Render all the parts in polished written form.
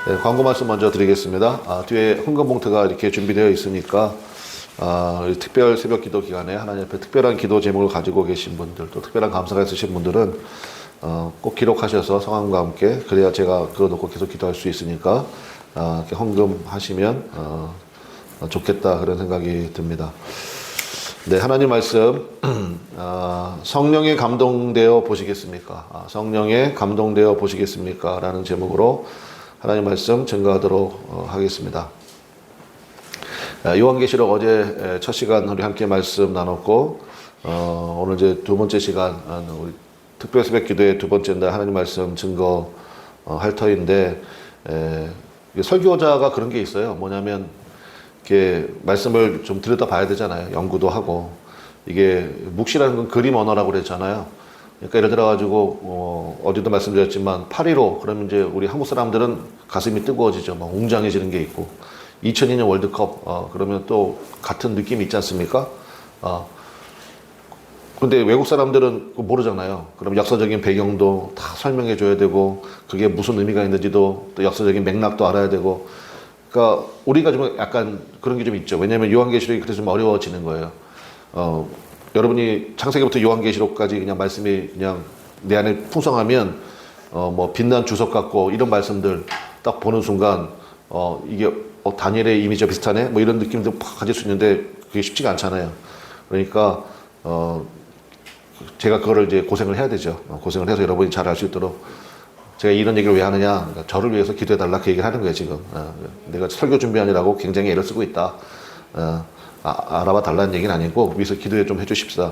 네, 광고 말씀 먼저 드리겠습니다. 뒤에 헌금 봉투가 이렇게 준비되어 있으니까 특별 새벽 기도 기간에 하나님 앞에 특별한 기도 제목을 가지고 계신 분들, 또 특별한 감사가 있으신 분들은 꼭 기록하셔서 성함과 함께, 그래야 제가 그거 놓고 계속 기도할 수 있으니까 이렇게 헌금하시면 좋겠다, 그런 생각이 듭니다. 네, 하나님 말씀 성령에 감동되어 보시겠습니까? 성령에 감동되어 보시겠습니까? 라는 제목으로 하나님 말씀 증거하도록 하겠습니다. 요한계시록 어제 첫 시간 우리 함께 말씀 나눴고, 오늘 이제 두 번째 시간, 우리 특별 새벽 기도의 두 번째 날 하나님 말씀 증거할 터인데, 설교자가 그런 게 있어요. 뭐냐면 이렇게 말씀을 좀 들여다 봐야 되잖아요. 연구도 하고. 이게 묵시라는 건 그림 언어라고 그랬잖아요. 그러니까 예를 들어가지고 어제도 말씀드렸지만 8.15 그러면 이제 우리 한국 사람들은 가슴이 뜨거워지죠. 막 웅장해지는 게 있고, 2002년 월드컵 그러면 또 같은 느낌이 있지 않습니까? 근데 외국 사람들은 모르잖아요. 그럼 역사적인 배경도 다 설명해 줘야 되고, 그게 무슨 의미가 있는지도, 또 역사적인 맥락도 알아야 되고. 그러니까 우리가 좀 약간 그런 게 좀 있죠. 왜냐하면 요한계시록이 그래서 좀 어려워지는 거예요. 여러분이 창세기부터 요한계시록까지 그냥 말씀이 그냥 내 안에 풍성하면 뭐 빛난 주석 같고 이런 말씀들 딱 보는 순간 이게 다니엘의 이미지와 비슷하네? 뭐 이런 느낌도 팍 가질 수 있는데 그게 쉽지가 않잖아요. 그러니까 제가 그거를 이제 고생을 해야 되죠. 고생을 해서 여러분이 잘 알 수 있도록. 제가 이런 얘기를 왜 하느냐? 그러니까 저를 위해서 기도해달라, 그 얘기를 하는 거예요, 지금. 내가 설교 준비하느라고 굉장히 애를 쓰고 있다. 알아봐 달라는 얘기는 아니고, 위해서 기도해 좀 해주십사.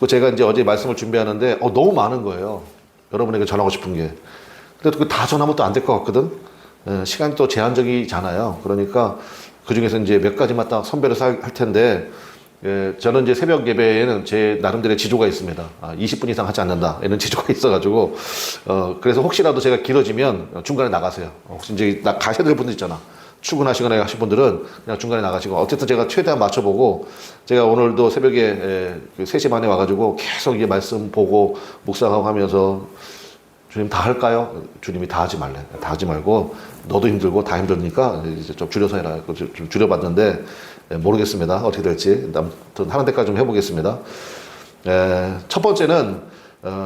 제가 이제 어제 말씀을 준비하는데, 너무 많은 거예요. 여러분에게 전하고 싶은 게. 근데 그 다 전하면 또 안 될 것 같거든? 시간이 또 제한적이잖아요. 그러니까 그 중에서 이제 몇 가지만 딱 선별해서 할 텐데, 저는 이제 새벽 예배에는 제 나름대로의 지조가 있습니다. 20분 이상 하지 않는다, 이런 지조가 있어가지고, 그래서 혹시라도 제가 길어지면 중간에 나가세요. 혹시 이제 가셔야 될 분들 있잖아. 출근하시거나 하신 분들은 그냥 중간에 나가시고, 어쨌든 제가 최대한 맞춰보고, 제가 오늘도 새벽에 3시 반에 와가지고 계속 이게 말씀 보고 묵상하고 하면서, 주님 다 할까요? 주님이 다 하지 말래. 다 하지 말고, 너도 힘들고 다 힘드니까 이제 좀 줄여서 해라. 좀 줄여봤는데, 모르겠습니다. 어떻게 될지. 아무튼 하는 데까지 좀 해보겠습니다. 첫 번째는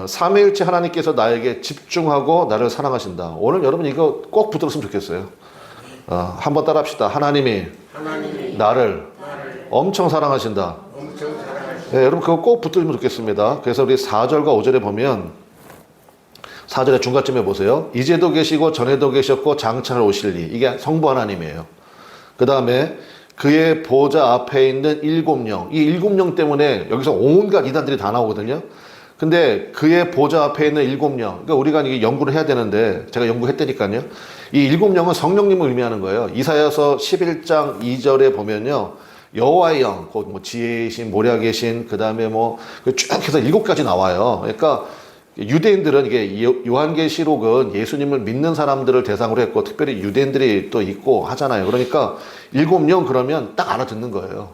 삼위일체 하나님께서 나에게 집중하고 나를 사랑하신다. 오늘 여러분 이거 꼭 붙들었으면 좋겠어요. 한번 따라 합시다. 하나님이 나를 엄청 사랑하신다. 여러분 그거 꼭 붙들면 좋겠습니다. 그래서 우리 4절과 5절에 보면, 4절의 중간쯤에 보세요. 이제도 계시고 전에도 계셨고 장차를 오실리. 이게 성부 하나님이에요. 그 다음에 그의 보좌 앞에 있는 7영. 이 7영 때문에 여기서 온갖 이단들이 다 나오거든요. 근데 그의 보좌 앞에 있는 7영. 그러니까 우리가 이게 연구를 해야 되는데, 제가 연구했다니까요. 이 7영은 성령님을 의미하는 거예요. 이사야서 11장 2절에 보면요. 여호와의 영, 뭐 지혜의 신, 모략의 신, 그 다음에 뭐 쭉 해서 7가지 나와요. 그러니까 유대인들은 이게 요한계시록은 예수님을 믿는 사람들을 대상으로 했고, 특별히 유대인들이 또 있고 하잖아요. 그러니까 7영 그러면 딱 알아듣는 거예요.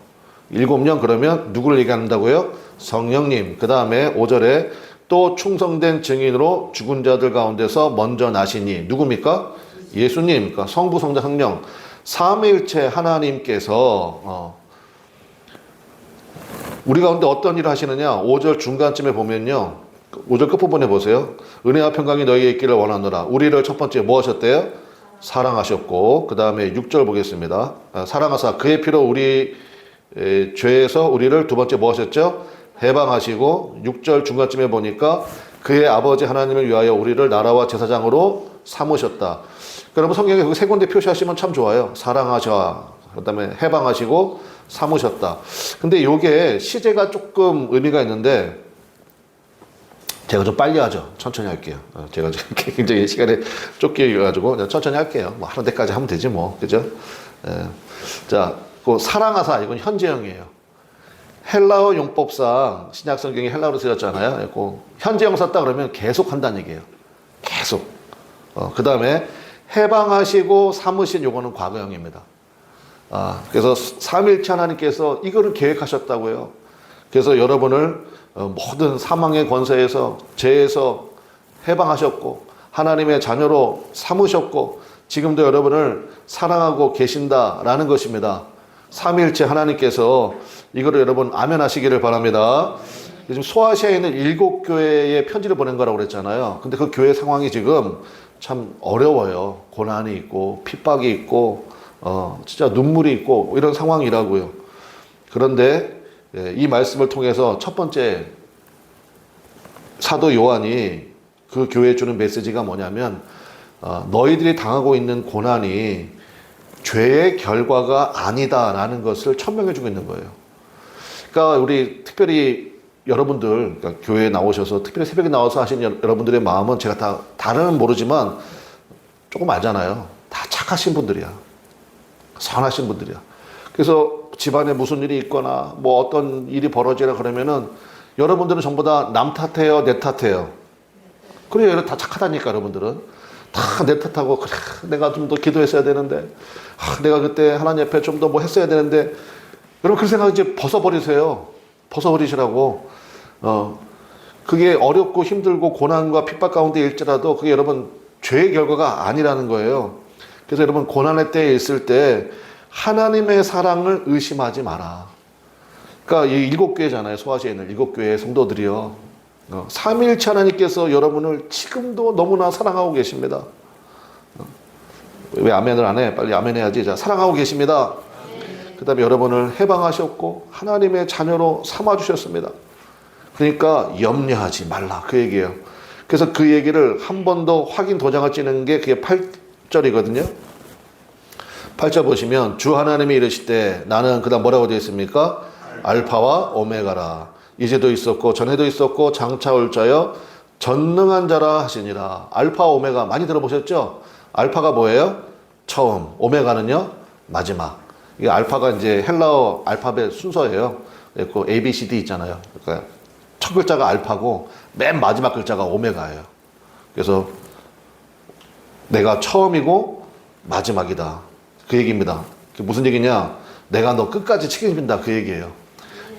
7영 그러면 누구를 얘기한다고요? 성령님. 그 다음에 5절에 또 충성된 증인으로 죽은 자들 가운데서 먼저 나시니. 누굽니까? 예수님. 그러니까 성부, 성자, 성령. 삼위일체 하나님께서 우리 가운데 어떤 일을 하시느냐? 5절 중간쯤에 보면요. 5절 끝부분에 보세요. 은혜와 평강이 너희에게 있기를 원하노라. 우리를 첫 번째 뭐 하셨대요? 사랑하셨고, 그 다음에 6절 보겠습니다. 사랑하사 그의 피로 우리 죄에서 우리를 두 번째 뭐 하셨죠? 해방하시고, 6절 중간쯤에 보니까 그의 아버지 하나님을 위하여 우리를 나라와 제사장으로 삼으셨다. 여러분 성경에 그 세 군데 표시하시면 참 좋아요. 사랑하셔, 그 다음에 해방하시고 삼으셨다. 근데 이게 시제가 조금 의미가 있는데, 제가 좀 빨리 하죠. 천천히 할게요. 제가 굉장히 시간에 쫓겨가지고 천천히 할게요. 뭐 하는 데까지 하면 되지 뭐. 그죠? 자, 그 사랑하사, 이건 현재형이에요. 헬라어 용법상 신약 성경이 헬라어로 쓰였잖아요. 현재형 썼다 그러면 계속 한다는 얘기예요. 계속. 그 다음에 해방하시고 삼으신 요거는 과거형입니다. 그래서 삼위일체 하나님께서 이거를 계획하셨다고요. 그래서 여러분을 모든 사망의 권세에서 죄에서 해방하셨고, 하나님의 자녀로 삼으셨고, 지금도 여러분을 사랑하고 계신다라는 것입니다. 삼위일체 하나님께서 이거를 여러분 아멘 하시기를 바랍니다. 요즘 소아시아에 있는 7교회에 편지를 보낸 거라고 그랬잖아요. 근데 그 교회 상황이 지금 참 어려워요. 고난이 있고 핍박이 있고 진짜 눈물이 있고 이런 상황이라고요. 그런데 이 말씀을 통해서 첫 번째 사도 요한이 그 교회에 주는 메시지가 뭐냐면 너희들이 당하고 있는 고난이 죄의 결과가 아니다라는 것을 천명해 주고 있는 거예요. 그러니까 우리 특별히 여러분들, 그러니까 교회에 나오셔서 특별히 새벽에 나와서 하신 여러분들의 마음은 제가 다 다른 모르지만 조금 알잖아요. 다 착하신 분들이야. 선하신 분들이야. 그래서 집안에 무슨 일이 있거나 뭐 어떤 일이 벌어지라 그러면은 여러분들은 전부 다 남 탓해요, 내 탓해요. 그래요, 다 착하다니까 여러분들은. 다 내 탓하고 그래, 내가 좀 더 기도했어야 되는데, 내가 그때 하나님 옆에 좀 더 뭐 했어야 되는데, 여러분 그 생각 이제 벗어버리세요. 벗어버리시라고. 그게 어렵고 힘들고 고난과 핍박 가운데 일지라도 그게 여러분 죄의 결과가 아니라는 거예요. 그래서 여러분 고난의 때에 있을 때 하나님의 사랑을 의심하지 마라. 그러니까 이 7교회잖아요. 소아시아에 있는 7교회 성도들이요. 삼위일체 하나님께서 여러분을 지금도 너무나 사랑하고 계십니다. 왜 아멘을 안 해? 빨리 아멘 해야지. 자, 사랑하고 계십니다. 그 다음에 여러분을 해방하셨고 하나님의 자녀로 삼아주셨습니다. 그러니까 염려하지 말라 그 얘기예요. 그래서 그 얘기를 한 번 더 확인 도장을 찍는 게 그게 8절이거든요. 8절 보시면 주 하나님이 이르시되 나는 그 다음 뭐라고 되어 있습니까? 알파와 오메가라. 이제도 있었고 전에도 있었고 장차 올 자여 전능한 자라 하시니라. 알파 오메가 많이 들어보셨죠? 알파가 뭐예요? 처음. 오메가는요? 마지막. 이게 알파가 이제 헬라어 알파벳 순서예요. 그 A, B, C, D 있잖아요. 그러니까 첫 글자가 알파고 맨 마지막 글자가 오메가예요. 그래서 내가 처음이고 마지막이다. 그 얘기입니다. 그게 무슨 얘기냐? 내가 너 끝까지 책임진다. 그 얘기예요.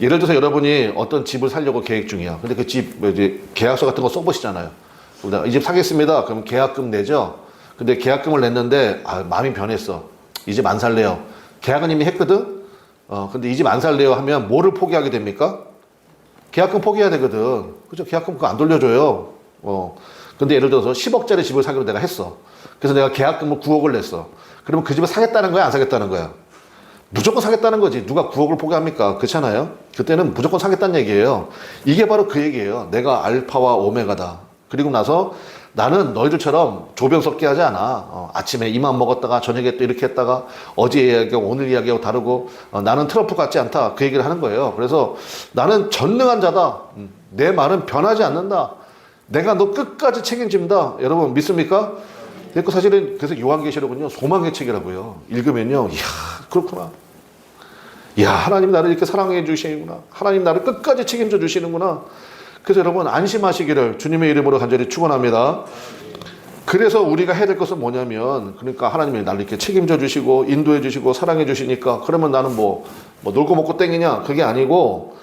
예를 들어서 여러분이 어떤 집을 살려고 계획 중이야. 근데 그 집 계약서 같은 거 써보시잖아요. 이 집 사겠습니다. 그럼 계약금 내죠. 근데 계약금을 냈는데 마음이 변했어. 이 집 안 살래요. 계약은 이미 했거든. 근데 이 집 안 살래요 하면 뭐를 포기하게 됩니까? 계약금 포기해야 되거든. 그죠? 계약금 그거 안 돌려줘요. 근데 예를 들어서 10억짜리 집을 사기로 내가 했어. 그래서 내가 계약금을 9억을 냈어. 그러면 그 집을 사겠다는 거야, 안 사겠다는 거야? 무조건 사겠다는 거지. 누가 9억을 포기합니까? 그렇잖아요. 그때는 무조건 사겠다는 얘기예요. 이게 바로 그 얘기예요. 내가 알파와 오메가다. 그리고 나서 나는 너희들처럼 조병 섞게 하지 않아. 아침에 이만 먹었다가 저녁에 또 이렇게 했다가 어제 이야기하고 오늘 이야기하고 다르고 나는 트럼프 같지 않다. 그 얘기를 하는 거예요. 그래서 나는 전능한 자다. 내 말은 변하지 않는다. 내가 너 끝까지 책임진다. 여러분 믿습니까? 그 사실은 그래서 요한계시록은요 소망의 책이라고요. 읽으면요, 이야 그렇구나. 이야 하나님 나를 이렇게 사랑해 주시는구나. 하나님 나를 끝까지 책임져 주시는구나. 그래서 여러분 안심하시기를 주님의 이름으로 간절히 축원합니다. 그래서 우리가 해야 될 것은 뭐냐면, 그러니까 하나님이 나를 이렇게 책임져 주시고 인도해 주시고 사랑해 주시니까 그러면 나는 뭐 놀고 먹고 땡이냐? 그게 아니고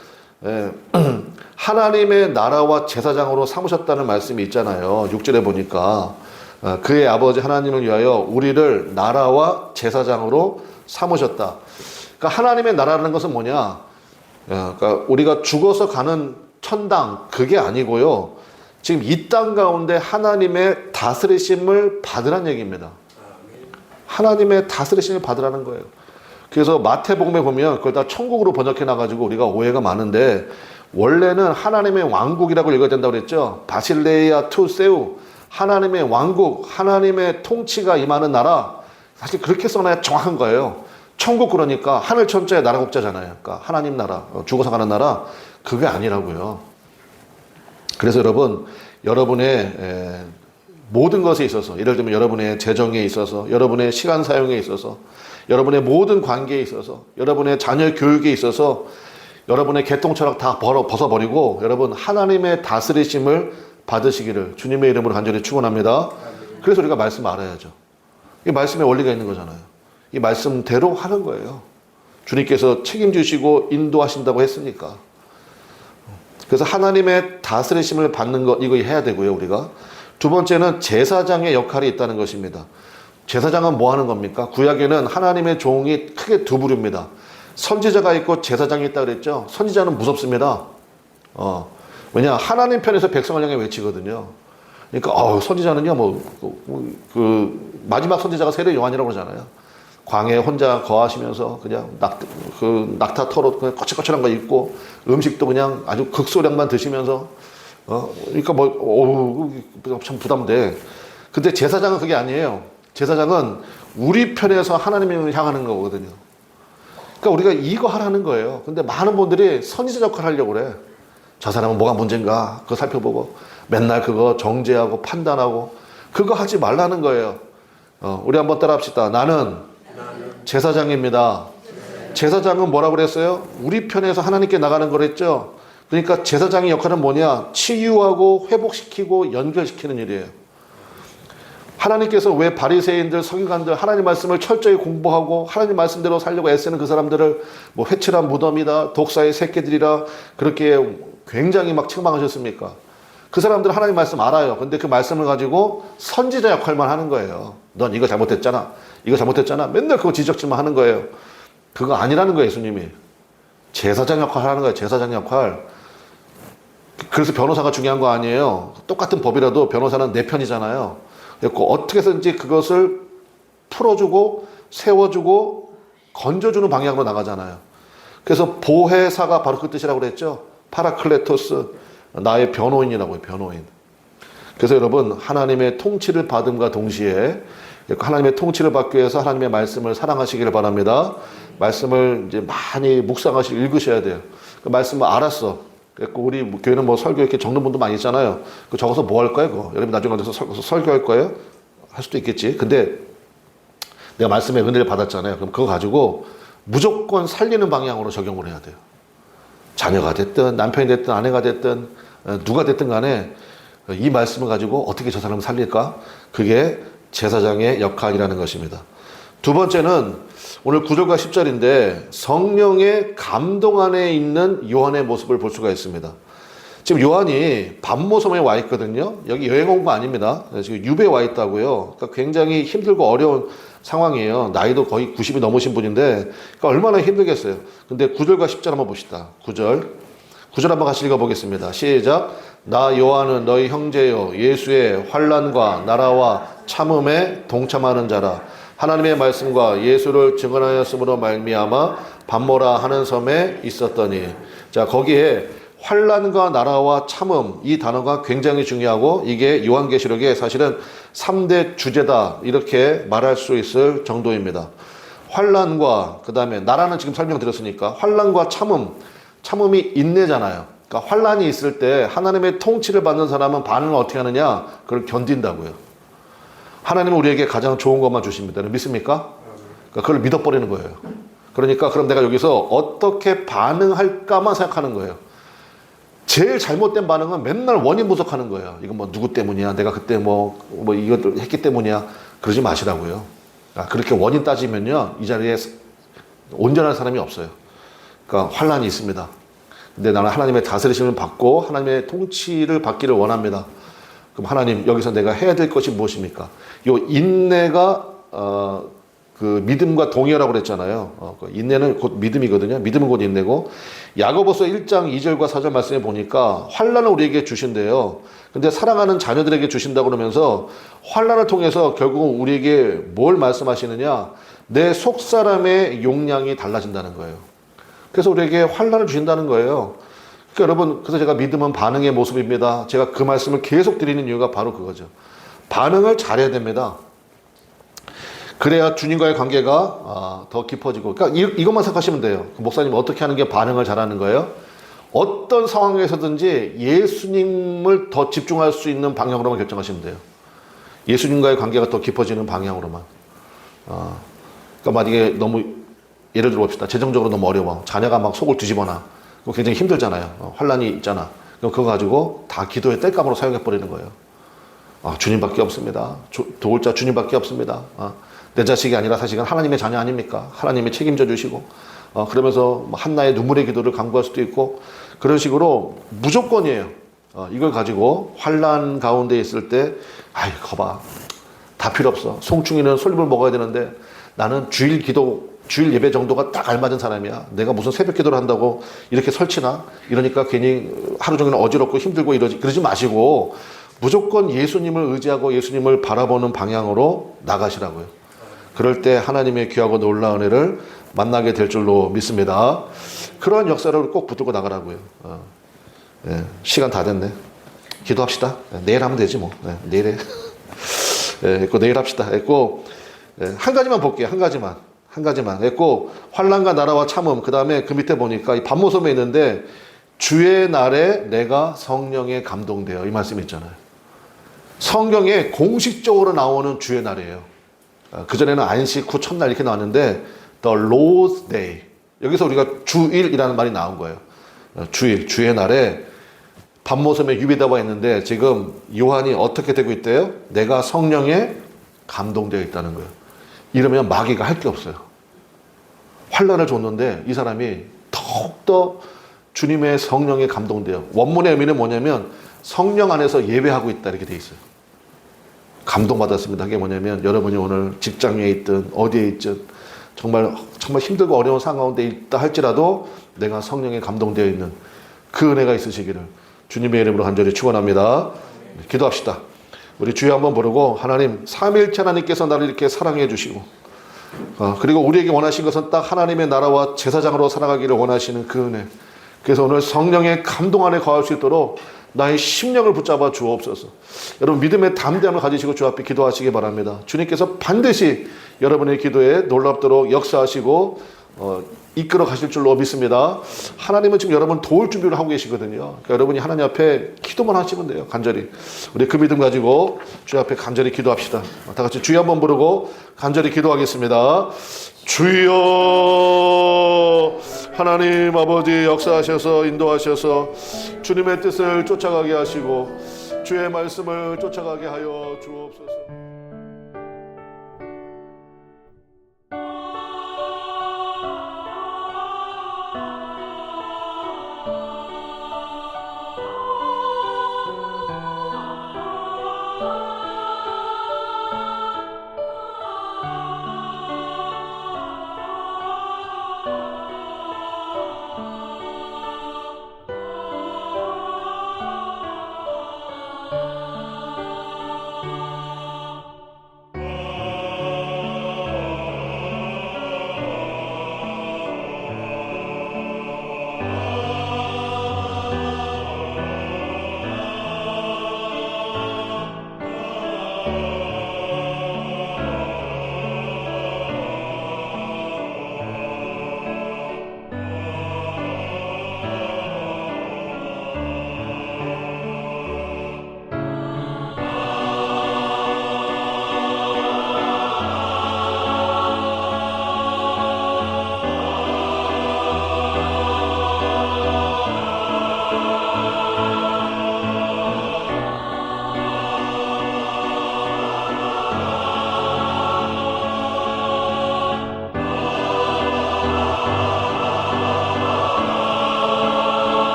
하나님의 나라와 제사장으로 삼으셨다는 말씀이 있잖아요. 6절에 보니까 그의 아버지 하나님을 위하여 우리를 나라와 제사장으로 삼으셨다. 그러니까 하나님의 나라라는 것은 뭐냐? 그러니까 우리가 죽어서 가는 천당 그게 아니고요. 지금 이 땅 가운데 하나님의 다스리심을 받으라는 얘기입니다. 하나님의 다스리심을 받으라는 거예요. 그래서 마태복음에 보면 그걸 다 천국으로 번역해 놔가지고 우리가 오해가 많은데, 원래는 하나님의 왕국이라고 읽어야 된다고 그랬죠. 바실레이아 투 세우, 하나님의 왕국, 하나님의 통치가 임하는 나라. 사실 그렇게 써놔야 정확한 거예요. 천국 그러니까 하늘 천자의 나라 국자잖아요. 그러니까 하나님 나라, 죽어서 가는 나라, 그게 아니라고요. 그래서 여러분, 여러분의 모든 것에 있어서, 예를 들면 여러분의 재정에 있어서, 여러분의 시간 사용에 있어서, 여러분의 모든 관계에 있어서, 여러분의 자녀 교육에 있어서 여러분의 개똥 철학 다 벗어버리고 여러분 하나님의 다스리심을 받으시기를 주님의 이름으로 간절히 축원합니다. 그래서 우리가 말씀 알아야죠. 이 말씀에 원리가 있는 거잖아요. 이 말씀대로 하는 거예요. 주님께서 책임지시고 인도하신다고 했으니까. 그래서 하나님의 다스리심을 받는 것, 이거 해야 되고요, 우리가. 두 번째는 제사장의 역할이 있다는 것입니다. 제사장은 뭐 하는 겁니까? 구약에는 하나님의 종이 크게 두 부류입니다. 선지자가 있고 제사장이 있다 그랬죠. 선지자는 무섭습니다. 왜냐 하나님 편에서 백성을 향해 외치거든요. 그러니까 선지자는요 마지막 선지자가 세례 요한이라고 그러잖아요. 광야에 혼자 거하시면서 그냥 낙타 털옷 그냥 거칠거칠한 거 입고 음식도 그냥 아주 극소량만 드시면서 그러니까 참 부담돼. 근데 제사장은 그게 아니에요. 제사장은 우리 편에서 하나님을 향하는 거거든요. 그러니까 우리가 이거 하라는 거예요. 근데 많은 분들이 선지자 역할을 하려고 그래. 저 사람은 뭐가 문제인가 그거 살펴보고 맨날 그거 정죄하고 판단하고 그거 하지 말라는 거예요. 우리 한번 따라 합시다. 나는 제사장입니다. 제사장은 뭐라고 그랬어요? 우리 편에서 하나님께 나가는 거랬죠. 그러니까 제사장의 역할은 뭐냐? 치유하고 회복시키고 연결시키는 일이에요. 하나님께서 왜 바리새인들, 서기관들 하나님 말씀을 철저히 공부하고 하나님 말씀대로 살려고 애쓰는 그 사람들을 뭐 회칠한 무덤이다, 독사의 새끼들이라 그렇게 굉장히 막 책망하셨습니까? 그 사람들은 하나님 말씀 알아요. 근데 그 말씀을 가지고 선지자 역할만 하는 거예요. 넌 이거 잘못했잖아. 이거 잘못했잖아. 맨날 그거 지적질만 하는 거예요. 그거 아니라는 거예요, 예수님이. 제사장 역할을 하는 거예요. 제사장 역할. 그래서 변호사가 중요한 거 아니에요. 똑같은 법이라도 변호사는 내 편이잖아요. 어떻게 해서든지 그것을 풀어주고 세워주고 건져주는 방향으로 나가잖아요. 그래서 보혜사가 바로 그 뜻이라고 그랬죠. 파라클레토스, 나의 변호인이라고요. 변호인. 그래서 여러분 하나님의 통치를 받음과 동시에 하나님의 통치를 받기 위해서 하나님의 말씀을 사랑하시기를 바랍니다. 말씀을 이제 많이 묵상하시고 읽으셔야 돼요. 그 말씀을 알았어. 우리 교회는 뭐 설교 이렇게 적는 분도 많이 있잖아요. 그 적어서 뭐 할 거예요? 그거? 여러분 나중에 가서 설교할 거예요? 할 수도 있겠지. 근데 내가 말씀에 은혜를 받았잖아요. 그럼 그거 가지고 무조건 살리는 방향으로 적용을 해야 돼요. 자녀가 됐든 남편이 됐든 아내가 됐든 누가 됐든 간에 이 말씀을 가지고 어떻게 저 사람을 살릴까? 그게 제사장의 역할이라는 것입니다. 두 번째는 오늘 9절과 10절인데 성령의 감동 안에 있는 요한의 모습을 볼 수가 있습니다. 지금 요한이 밤모섬에 와 있거든요. 여기 여행 온 거 아닙니다. 지금 유배에 와 있다고요. 그러니까 굉장히 힘들고 어려운 상황이에요. 나이도 거의 90이 넘으신 분인데 그러니까 얼마나 힘들겠어요. 근데 9절과 10절 한번 봅시다. 9절 한번 같이 읽어보겠습니다. 시작. 나 요한은 너희 형제요 예수의 환난과 나라와 참음에 동참하는 자라. 하나님의 말씀과 예수를 증언하였으므로 말미암아 밤모라 하는 섬에 있었더니. 자, 거기에 환난과 나라와 참음 이 단어가 굉장히 중요하고 이게 요한계시록의 사실은 3대 주제다 이렇게 말할 수 있을 정도입니다. 환난과 그다음에 나라는 지금 설명드렸으니까 환난과 참음이 인내잖아요. 그러니까 환난이 있을 때 하나님의 통치를 받는 사람은 반응을 어떻게 하느냐? 그걸 견딘다고요. 하나님은 우리에게 가장 좋은 것만 주십니다. 믿습니까? 그러니까 그걸 믿어버리는 거예요. 그러니까 그럼 내가 여기서 어떻게 반응할까만 생각하는 거예요. 제일 잘못된 반응은 맨날 원인 분석하는 거예요. 이건 뭐 누구 때문이야? 내가 그때 뭐 이것들 했기 때문이야? 그러지 마시라고요. 그렇게 원인 따지면요. 이 자리에 온전한 사람이 없어요. 그러니까 환난이 있습니다. 근데 나는 하나님의 다스리심을 받고 하나님의 통치를 받기를 원합니다. 그럼 하나님 여기서 내가 해야 될 것이 무엇입니까? 요 인내가 그 믿음과 동의하라고 그랬잖아요. 그 인내는 곧 믿음이거든요. 믿음은 곧 인내고 야고보서 1장 2절과 4절 말씀에 보니까 환난을 우리에게 주신대요. 근데 사랑하는 자녀들에게 주신다고 그러면서 환난을 통해서 결국 우리에게 뭘 말씀하시느냐? 내 속사람의 용량이 달라진다는 거예요. 그래서 우리에게 환난을 주신다는 거예요. 그러니까 여러분, 그래서 제가 믿음은 반응의 모습입니다. 제가 그 말씀을 계속 드리는 이유가 바로 그거죠. 반응을 잘해야 됩니다. 그래야 주님과의 관계가 더 깊어지고. 그러니까 이것만 생각하시면 돼요. 목사님 어떻게 하는 게 반응을 잘하는 거예요? 어떤 상황에서든지 예수님을 더 집중할 수 있는 방향으로만 결정하시면 돼요. 예수님과의 관계가 더 깊어지는 방향으로만. 그러니까 만약에 너무 예를 들어 봅시다. 재정적으로 너무 어려워. 자녀가 막 속을 뒤집어놔. 그거 굉장히 힘들잖아요. 환난이 있잖아. 그럼 그거 가지고 다 기도의 땔감으로 사용해버리는 거예요. 주님밖에 없습니다. 도울 자 주님밖에 없습니다. 내 자식이 아니라 사실은 하나님의 자녀 아닙니까? 하나님이 책임져 주시고 그러면서 한나의 눈물의 기도를 간구할 수도 있고 그런 식으로 무조건이에요. 이걸 가지고 환난 가운데 있을 때 거봐 다 필요 없어. 송충이는 솔잎을 먹어야 되는데 나는 주일 예배 정도가 딱 알맞은 사람이야. 내가 무슨 새벽 기도를 한다고 이렇게 설치나? 이러니까 괜히 하루 종일 어지럽고 힘들고 그러지 마시고 무조건 예수님을 의지하고 예수님을 바라보는 방향으로 나가시라고요. 그럴 때 하나님의 귀하고 놀라운 은혜를 만나게 될 줄로 믿습니다. 그러한 역사를 꼭 붙들고 나가라고요. 예, 시간 다 됐네. 기도합시다. 내일 하면 되지 뭐. 내일에. 내일 합시다. 한 가지만 볼게요. 한 가지만. 환난과 나라와 참음. 그 다음에 그 밑에 보니까 이 반모섬에 있는데 주의 날에 내가 성령에 감동되어 이 말씀이 있잖아요. 성경에 공식적으로 나오는 주의 날이에요. 그전에는 안식 후 첫날 이렇게 나왔는데 The Lord's Day. 여기서 우리가 주일이라는 말이 나온 거예요. 주의 날에 반모섬에 유비다와 있는데 지금 요한이 어떻게 되고 있대요? 내가 성령에 감동되어 있다는 거예요. 이러면 마귀가 할 게 없어요. 환난을 줬는데 이 사람이 더욱더 주님의 성령에 감동돼요. 원문의 의미는 뭐냐면 성령 안에서 예배하고 있다 이렇게 돼 있어요. 감동받았습니다. 그게 뭐냐면 여러분이 오늘 직장에 있든 어디에 있든 정말 힘들고 어려운 상황 가운데 있다 할지라도 내가 성령에 감동되어 있는 그 은혜가 있으시기를 주님의 이름으로 간절히 축원합니다. 기도합시다. 우리 주여 한번 부르고 하나님 삼위일체 하나님께서 나를 이렇게 사랑해 주시고 그리고 우리에게 원하신 것은 딱 하나님의 나라와 제사장으로 살아가기를 원하시는 그 은혜. 그래서 오늘 성령의 감동 안에 거할 수 있도록 나의 심령을 붙잡아 주옵소서. 여러분 믿음의 담대함을 가지시고 주 앞에 기도하시기 바랍니다. 주님께서 반드시 여러분의 기도에 놀랍도록 역사하시고 이끌어 가실 줄로 믿습니다. 하나님은 지금 여러분 도울 준비를 하고 계시거든요. 그러니까 여러분이 하나님 앞에 기도만 하시면 돼요. 간절히. 우리 그 믿음 가지고 주 앞에 간절히 기도합시다. 다 같이 주여 한번 부르고 간절히 기도하겠습니다. 주여 하나님 아버지 역사하셔서 인도하셔서 주님의 뜻을 쫓아가게 하시고 주의 말씀을 쫓아가게 하여 주옵소서.